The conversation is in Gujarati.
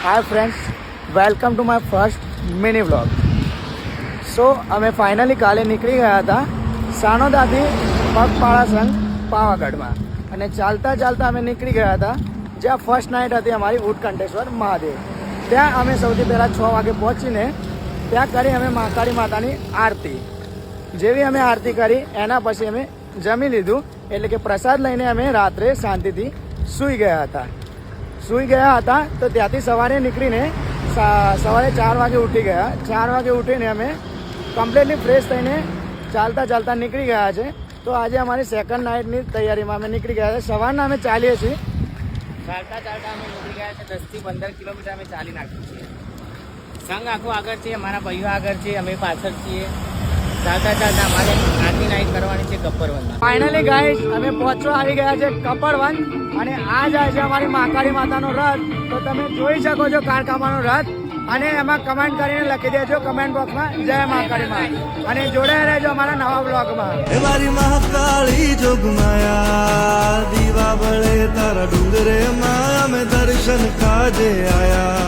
Hi friends, welcome to my first mini vlog. So અમે ફાઇનલી કાલે નીકળી ગયા હતા સાણોદાથી પગપાળા સંઘ પાવાગઢમાં, અને ચાલતા ચાલતા અમે નીકળી ગયા હતા જ્યાં ફર્સ્ટ નાઇટ હતી અમારી ઉત્કંઠેશ્વર મહાદેવ. ત્યાં અમે સૌથી પહેલાં 6 વાગે પહોંચીને ત્યાં કરી અમે મહાકાળી માતાની આરતી. જેવી અમે આરતી કરી એના પછી અમે જમી લીધું, એટલે કે પ્રસાદ લઈને અમે રાત્રે શાંતિથી સૂઈ ગયા હતા. તો ત્યાંથી સવારે નીકળીને સવારે 4 વાગે ઉઠી ગયા. 4 વાગે ઉઠીને અમે કમ્પ્લીટલી ફ્રેશ થઈને ચાલતા નીકળી ગયા છે. તો આજે અમારી સેકન્ડ નાઇટની તૈયારીમાં અમે નીકળી ગયા છે. સવારના અમે ચાલીએ છીએ, ચાલતા અમે નીકળી ગયા છે. 10 થી 15 કિલોમીટર અમે ચાલી નાખ્યું છીએ. સંઘ આખું આગળ છે, અમારા ભાઈઓ આગળ છે, અમે પાછળ છીએ. ચાલતા અમારે આરતી નાઇટ કરવાની છે કપરવનમાં. ફાઇનલી ગાઈસ અમે પહોંચવા આવી ગયા છે કપરવન, અને આ જાય છે અમારી મહાકાળી માતાનો રથ. તો તમે જોઈ શકો છો કાળકામાનો રથ, અને એમાં કમેન્ટ કરીને લખી દેજો કમેન્ટ બોક્સમાં જય મહાકાળી માં, અને જોડાયા રહેજો અમારા નવા બ્લોગમાં. મારી મહાકાળી જોગમાયા દીવા બળે તારા ડુંગરે માં અમે દર્શન કાજે આયા.